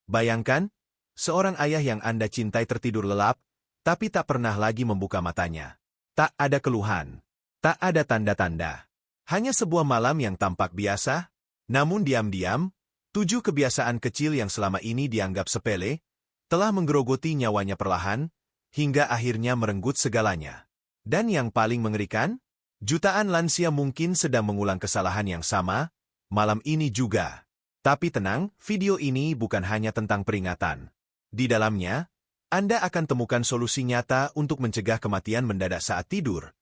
Bayangkan, seorang ayah yang Anda cintai tertidur lelap, tapi tak pernah lagi membuka matanya. Tak ada keluhan. Tak ada tanda-tanda. Hanya sebuah malam yang tampak biasa, namun diam-diam, 7 kebiasaan kecil yang selama ini dianggap sepele, telah menggerogoti nyawanya perlahan, hingga akhirnya merenggut segalanya. Dan yang paling mengerikan, jutaan lansia mungkin sedang mengulang kesalahan yang sama, malam ini juga. Tapi tenang, video ini bukan hanya tentang peringatan. Di dalamnya, Anda akan temukan solusi nyata untuk mencegah kematian mendadak saat tidur,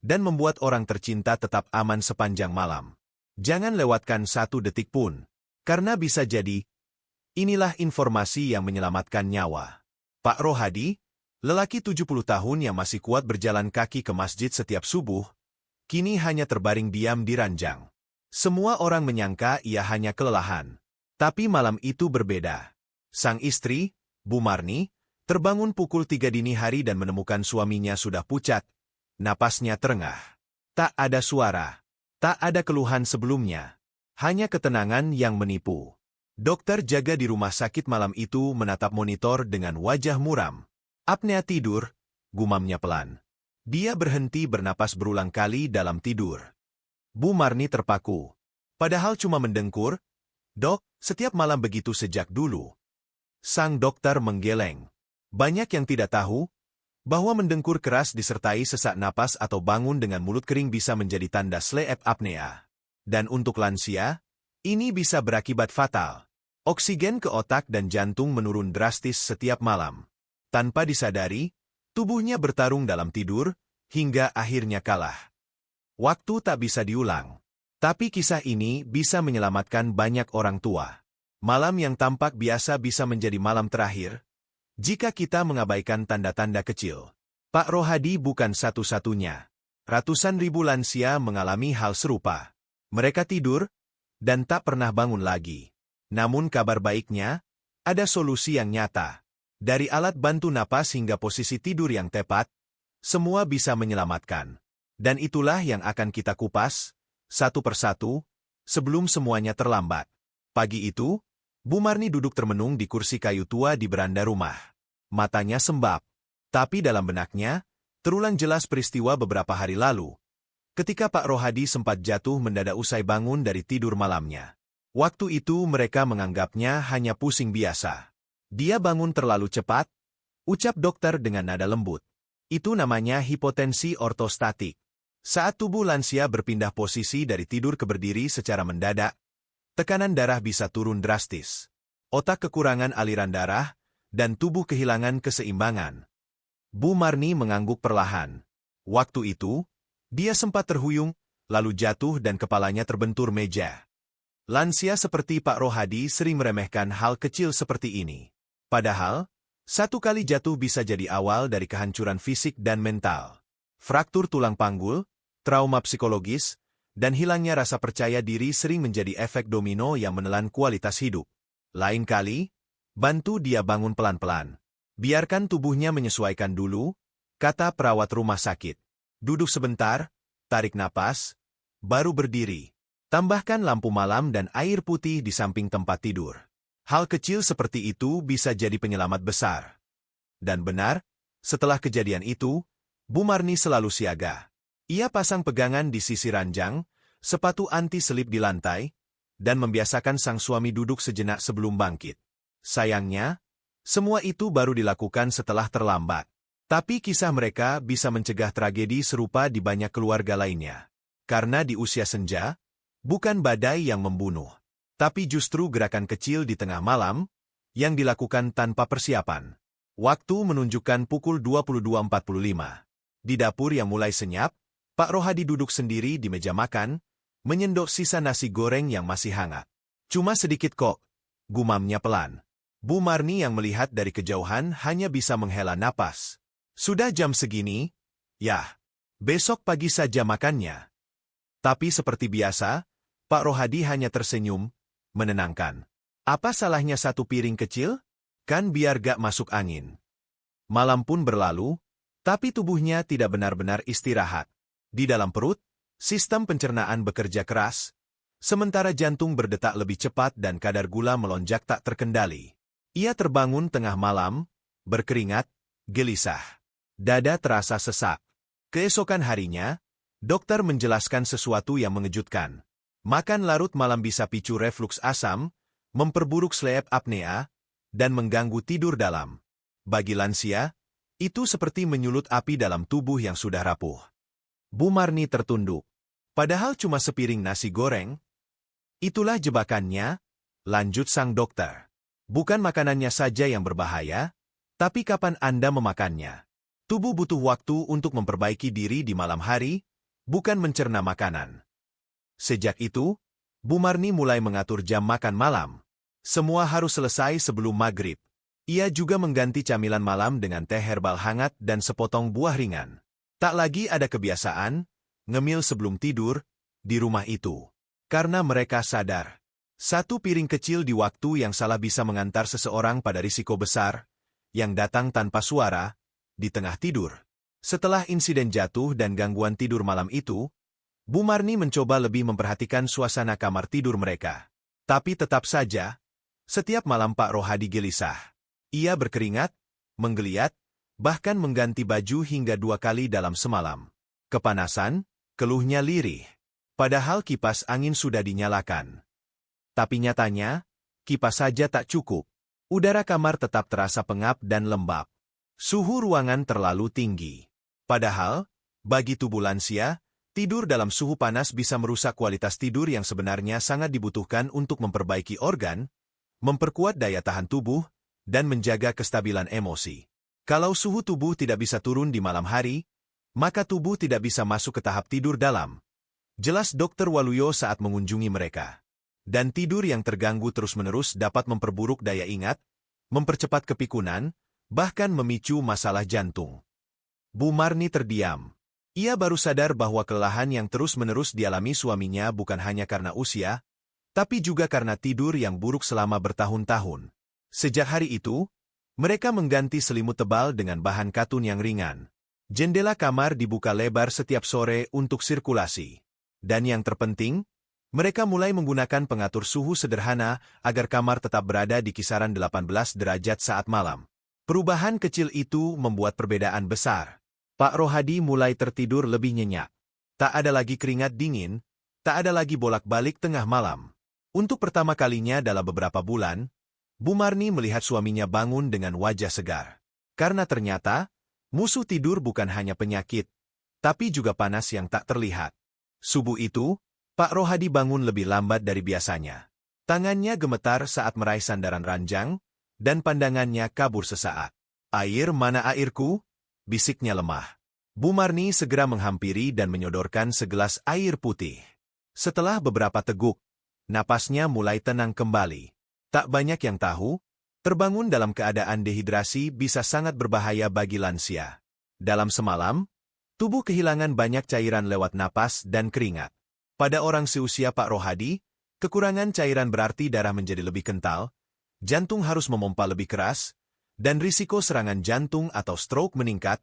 dan membuat orang tercinta tetap aman sepanjang malam. Jangan lewatkan 1 detik pun, karena bisa jadi, inilah informasi yang menyelamatkan nyawa. Pak Rohadi, lelaki 70 tahun yang masih kuat berjalan kaki ke masjid setiap subuh, kini hanya terbaring diam di ranjang. Semua orang menyangka ia hanya kelelahan. Tapi malam itu berbeda. Sang istri, Bu Marni, terbangun pukul 3 dini hari dan menemukan suaminya sudah pucat. Napasnya terengah. Tak ada suara. Tak ada keluhan sebelumnya. Hanya ketenangan yang menipu. Dokter jaga di rumah sakit malam itu menatap monitor dengan wajah muram. Apnea tidur, gumamnya pelan. Dia berhenti bernapas berulang kali dalam tidur. Bu Marni terpaku. Padahal cuma mendengkur. Dok, setiap malam begitu sejak dulu. Sang dokter menggeleng. Banyak yang tidak tahu bahwa mendengkur keras disertai sesak napas atau bangun dengan mulut kering bisa menjadi tanda sleep apnea. Dan untuk lansia, ini bisa berakibat fatal. Oksigen ke otak dan jantung menurun drastis setiap malam. Tanpa disadari, tubuhnya bertarung dalam tidur, hingga akhirnya kalah. Waktu tak bisa diulang. Tapi kisah ini bisa menyelamatkan banyak orang tua. Malam yang tampak biasa bisa menjadi malam terakhir, jika kita mengabaikan tanda-tanda kecil. Pak Rohadi bukan satu-satunya. Ratusan ribu lansia mengalami hal serupa. Mereka tidur, dan tak pernah bangun lagi. Namun kabar baiknya, ada solusi yang nyata. Dari alat bantu napas hingga posisi tidur yang tepat, semua bisa menyelamatkan. Dan itulah yang akan kita kupas, satu persatu, sebelum semuanya terlambat. Pagi itu, Bu Marni duduk termenung di kursi kayu tua di beranda rumah. Matanya sembab. Tapi dalam benaknya, terulang jelas peristiwa beberapa hari lalu, ketika Pak Rohadi sempat jatuh mendadak usai bangun dari tidur malamnya. Waktu itu mereka menganggapnya hanya pusing biasa. Dia bangun terlalu cepat, ucap dokter dengan nada lembut. Itu namanya hipotensi ortostatik. Saat tubuh lansia berpindah posisi dari tidur ke berdiri secara mendadak, tekanan darah bisa turun drastis. Otak kekurangan aliran darah, dan tubuh kehilangan keseimbangan. Bu Marni mengangguk perlahan. Waktu itu, dia sempat terhuyung, lalu jatuh dan kepalanya terbentur meja. Lansia seperti Pak Rohadi sering meremehkan hal kecil seperti ini. Padahal, satu kali jatuh bisa jadi awal dari kehancuran fisik dan mental. Fraktur tulang panggul, trauma psikologis, dan hilangnya rasa percaya diri sering menjadi efek domino yang menelan kualitas hidup. Lain kali, bantu dia bangun pelan-pelan. Biarkan tubuhnya menyesuaikan dulu, kata perawat rumah sakit. Duduk sebentar, tarik napas, baru berdiri. Tambahkan lampu malam dan air putih di samping tempat tidur. Hal kecil seperti itu bisa jadi penyelamat besar. Dan benar, setelah kejadian itu, Bu Marni selalu siaga. Ia pasang pegangan di sisi ranjang, sepatu anti-selip di lantai, dan membiasakan sang suami duduk sejenak sebelum bangkit. Sayangnya, semua itu baru dilakukan setelah terlambat. Tapi kisah mereka bisa mencegah tragedi serupa di banyak keluarga lainnya. Karena di usia senja, bukan badai yang membunuh, tapi justru gerakan kecil di tengah malam, yang dilakukan tanpa persiapan. Waktu menunjukkan pukul 22.45. Di dapur yang mulai senyap, Pak Rohadi duduk sendiri di meja makan, menyendok sisa nasi goreng yang masih hangat. Cuma sedikit kok, gumamnya pelan. Bu Marni yang melihat dari kejauhan hanya bisa menghela napas. Sudah jam segini? Yah, besok pagi saja makannya. Tapi seperti biasa, Pak Rohadi hanya tersenyum, menenangkan. Apa salahnya satu piring kecil? Kan biar gak masuk angin. Malam pun berlalu, tapi tubuhnya tidak benar-benar istirahat. Di dalam perut, sistem pencernaan bekerja keras, sementara jantung berdetak lebih cepat dan kadar gula melonjak tak terkendali. Ia terbangun tengah malam, berkeringat, gelisah. Dada terasa sesak. Keesokan harinya, dokter menjelaskan sesuatu yang mengejutkan. Makan larut malam bisa picu refluks asam, memperburuk sleep apnea, dan mengganggu tidur dalam. Bagi lansia, itu seperti menyulut api dalam tubuh yang sudah rapuh. Bu Marni tertunduk. Padahal cuma sepiring nasi goreng. Itulah jebakannya, lanjut sang dokter. Bukan makanannya saja yang berbahaya, tapi kapan Anda memakannya. Tubuh butuh waktu untuk memperbaiki diri di malam hari, bukan mencerna makanan. Sejak itu, Bu Marni mulai mengatur jam makan malam. Semua harus selesai sebelum maghrib. Ia juga mengganti camilan malam dengan teh herbal hangat dan sepotong buah ringan. Tak lagi ada kebiasaan, ngemil sebelum tidur, di rumah itu. Karena mereka sadar, satu piring kecil di waktu yang salah bisa mengantar seseorang pada risiko besar, yang datang tanpa suara, di tengah tidur. Setelah insiden jatuh dan gangguan tidur malam itu, Bu Marni mencoba lebih memperhatikan suasana kamar tidur mereka. Tapi tetap saja, setiap malam Pak Rohadi gelisah. Ia berkeringat, menggeliat, bahkan mengganti baju hingga 2 kali dalam semalam. Kepanasan, keluhnya lirih. Padahal kipas angin sudah dinyalakan. Tapi nyatanya, kipas saja tak cukup. Udara kamar tetap terasa pengap dan lembab. Suhu ruangan terlalu tinggi. Padahal, bagi tubuh lansia, tidur dalam suhu panas bisa merusak kualitas tidur yang sebenarnya sangat dibutuhkan untuk memperbaiki organ, memperkuat daya tahan tubuh, dan menjaga kestabilan emosi. Kalau suhu tubuh tidak bisa turun di malam hari, maka tubuh tidak bisa masuk ke tahap tidur dalam. Jelas Dr. Waluyo saat mengunjungi mereka. Dan tidur yang terganggu terus-menerus dapat memperburuk daya ingat, mempercepat kepikunan, bahkan memicu masalah jantung. Bu Marni terdiam. Ia baru sadar bahwa kelelahan yang terus-menerus dialami suaminya bukan hanya karena usia, tapi juga karena tidur yang buruk selama bertahun-tahun. Sejak hari itu, mereka mengganti selimut tebal dengan bahan katun yang ringan. Jendela kamar dibuka lebar setiap sore untuk sirkulasi. Dan yang terpenting, mereka mulai menggunakan pengatur suhu sederhana agar kamar tetap berada di kisaran 18 derajat saat malam. Perubahan kecil itu membuat perbedaan besar. Pak Rohadi mulai tertidur lebih nyenyak. Tak ada lagi keringat dingin, tak ada lagi bolak-balik tengah malam. Untuk pertama kalinya dalam beberapa bulan, Bu Marni melihat suaminya bangun dengan wajah segar. Karena ternyata, musuh tidur bukan hanya penyakit, tapi juga panas yang tak terlihat. Subuh itu, Pak Rohadi bangun lebih lambat dari biasanya. Tangannya gemetar saat meraih sandaran ranjang, dan pandangannya kabur sesaat. "Air mana airku?" bisiknya lemah. Bu Marni segera menghampiri dan menyodorkan segelas air putih. Setelah beberapa teguk, napasnya mulai tenang kembali. Tak banyak yang tahu, terbangun dalam keadaan dehidrasi bisa sangat berbahaya bagi lansia. Dalam semalam, tubuh kehilangan banyak cairan lewat napas dan keringat. Pada orang seusia Pak Rohadi, kekurangan cairan berarti darah menjadi lebih kental, jantung harus memompa lebih keras, dan risiko serangan jantung atau stroke meningkat,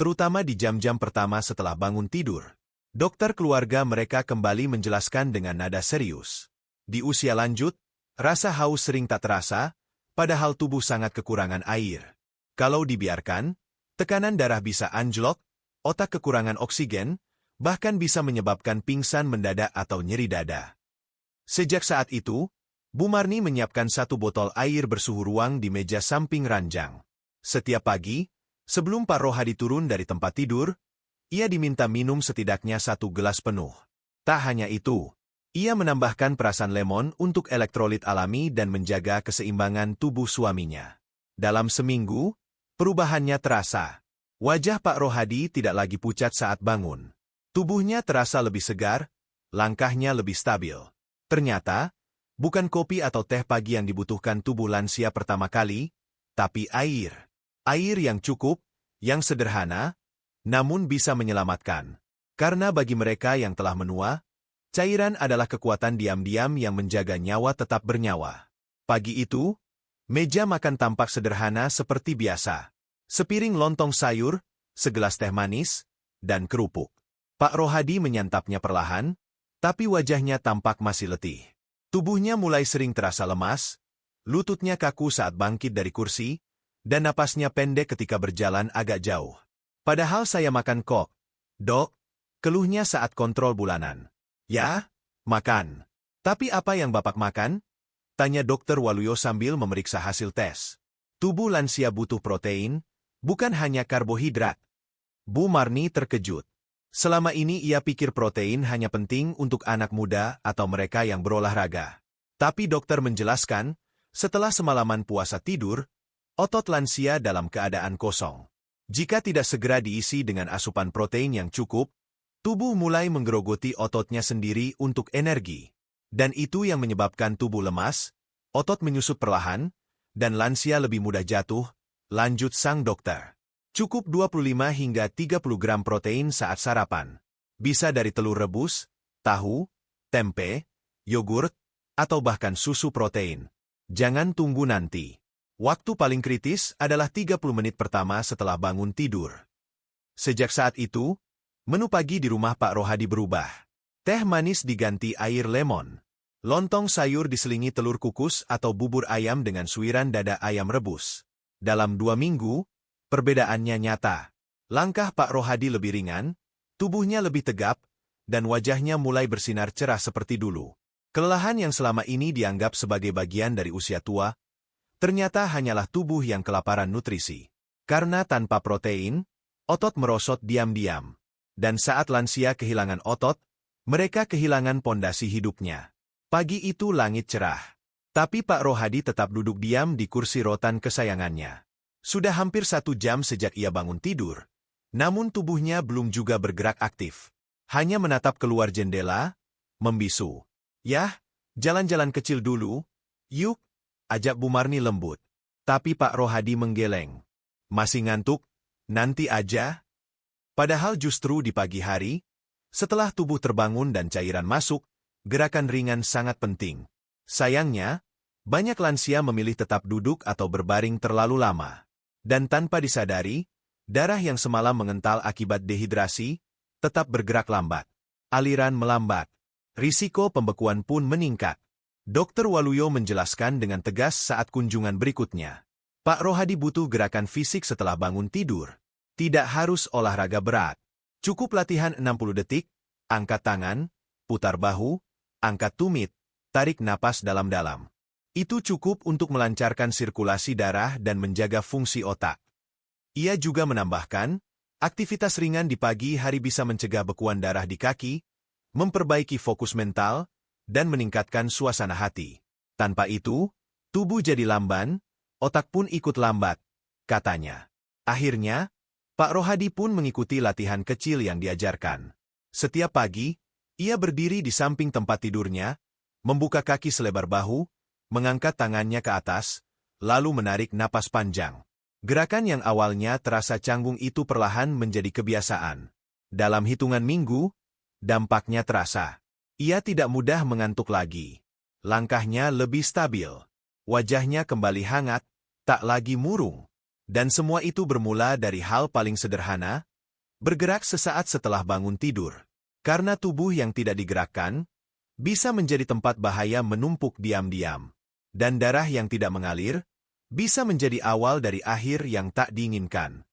terutama di jam-jam pertama setelah bangun tidur. Dokter keluarga mereka kembali menjelaskan dengan nada serius. Di usia lanjut, rasa haus sering tak terasa, padahal tubuh sangat kekurangan air. Kalau dibiarkan, tekanan darah bisa anjlok, otak kekurangan oksigen, bahkan bisa menyebabkan pingsan mendadak atau nyeri dada. Sejak saat itu, Bu Marni menyiapkan 1 botol air bersuhu ruang di meja samping ranjang. Setiap pagi, sebelum Pak Rohadi turun dari tempat tidur, ia diminta minum setidaknya 1 gelas penuh. Tak hanya itu, ia menambahkan perasan lemon untuk elektrolit alami dan menjaga keseimbangan tubuh suaminya. Dalam seminggu, perubahannya terasa. Wajah Pak Rohadi tidak lagi pucat saat bangun. Tubuhnya terasa lebih segar, langkahnya lebih stabil. Ternyata, bukan kopi atau teh pagi yang dibutuhkan tubuh lansia pertama kali, tapi air. Air yang cukup, yang sederhana, namun bisa menyelamatkan. Karena bagi mereka yang telah menua, cairan adalah kekuatan diam-diam yang menjaga nyawa tetap bernyawa. Pagi itu, meja makan tampak sederhana seperti biasa. Sepiring lontong sayur, segelas teh manis, dan kerupuk. Pak Rohadi menyantapnya perlahan, tapi wajahnya tampak masih letih. Tubuhnya mulai sering terasa lemas, Lututnya kaku saat bangkit dari kursi, dan napasnya pendek ketika berjalan agak jauh. Padahal saya makan kok, Dok, keluhnya saat kontrol bulanan. Ya, makan. Tapi apa yang Bapak makan? Tanya Dokter Waluyo sambil memeriksa hasil tes. Tubuh lansia butuh protein, bukan hanya karbohidrat. Bu Marni terkejut. Selama ini ia pikir protein hanya penting untuk anak muda atau mereka yang berolahraga. Tapi dokter menjelaskan, setelah semalaman puasa tidur, otot lansia dalam keadaan kosong. Jika tidak segera diisi dengan asupan protein yang cukup, tubuh mulai menggerogoti ototnya sendiri untuk energi. Dan itu yang menyebabkan tubuh lemas, otot menyusut perlahan, dan lansia lebih mudah jatuh, lanjut sang dokter. Cukup 25 hingga 30 gram protein saat sarapan. Bisa dari telur rebus, tahu, tempe, yogurt, atau bahkan susu protein. Jangan tunggu nanti. Waktu paling kritis adalah 30 menit pertama setelah bangun tidur. Sejak saat itu, menu pagi di rumah Pak Rohadi berubah. Teh manis diganti air lemon. Lontong sayur diselingi telur kukus atau bubur ayam dengan suiran dada ayam rebus. Dalam 2 minggu, perbedaannya nyata. Langkah Pak Rohadi lebih ringan, tubuhnya lebih tegap, dan wajahnya mulai bersinar cerah seperti dulu. Kelelahan yang selama ini dianggap sebagai bagian dari usia tua, ternyata hanyalah tubuh yang kelaparan nutrisi. Karena tanpa protein, otot merosot diam-diam. Dan saat lansia kehilangan otot, mereka kehilangan pondasi hidupnya. Pagi itu langit cerah. Tapi Pak Rohadi tetap duduk diam di kursi rotan kesayangannya. Sudah hampir 1 jam sejak ia bangun tidur, namun tubuhnya belum juga bergerak aktif. Hanya menatap keluar jendela, membisu. Yah, jalan-jalan kecil dulu, yuk, ajak Bu Marni lembut. Tapi Pak Rohadi menggeleng. Masih ngantuk? Nanti aja. Padahal justru di pagi hari, setelah tubuh terbangun dan cairan masuk, gerakan ringan sangat penting. Sayangnya, banyak lansia memilih tetap duduk atau berbaring terlalu lama. Dan tanpa disadari, darah yang semalam mengental akibat dehidrasi, tetap bergerak lambat. Aliran melambat. Risiko pembekuan pun meningkat. Dokter Waluyo menjelaskan dengan tegas saat kunjungan berikutnya. Pak Rohadi butuh gerakan fisik setelah bangun tidur. Tidak harus olahraga berat. Cukup latihan 60 detik, angkat tangan, putar bahu, angkat tumit, tarik napas dalam-dalam. Itu cukup untuk melancarkan sirkulasi darah dan menjaga fungsi otak. Ia juga menambahkan, aktivitas ringan di pagi hari bisa mencegah bekuan darah di kaki, memperbaiki fokus mental, dan meningkatkan suasana hati. Tanpa itu, tubuh jadi lamban, otak pun ikut lambat, katanya. Akhirnya, Pak Rohadi pun mengikuti latihan kecil yang diajarkan. Setiap pagi, ia berdiri di samping tempat tidurnya, membuka kaki selebar bahu, mengangkat tangannya ke atas, lalu menarik napas panjang. Gerakan yang awalnya terasa canggung itu perlahan menjadi kebiasaan. Dalam hitungan minggu, dampaknya terasa. Ia tidak mudah mengantuk lagi. Langkahnya lebih stabil. Wajahnya kembali hangat, tak lagi murung. Dan semua itu bermula dari hal paling sederhana, bergerak sesaat setelah bangun tidur. Karena tubuh yang tidak digerakkan, bisa menjadi tempat bahaya menumpuk diam-diam. Dan darah yang tidak mengalir, bisa menjadi awal dari akhir yang tak diinginkan.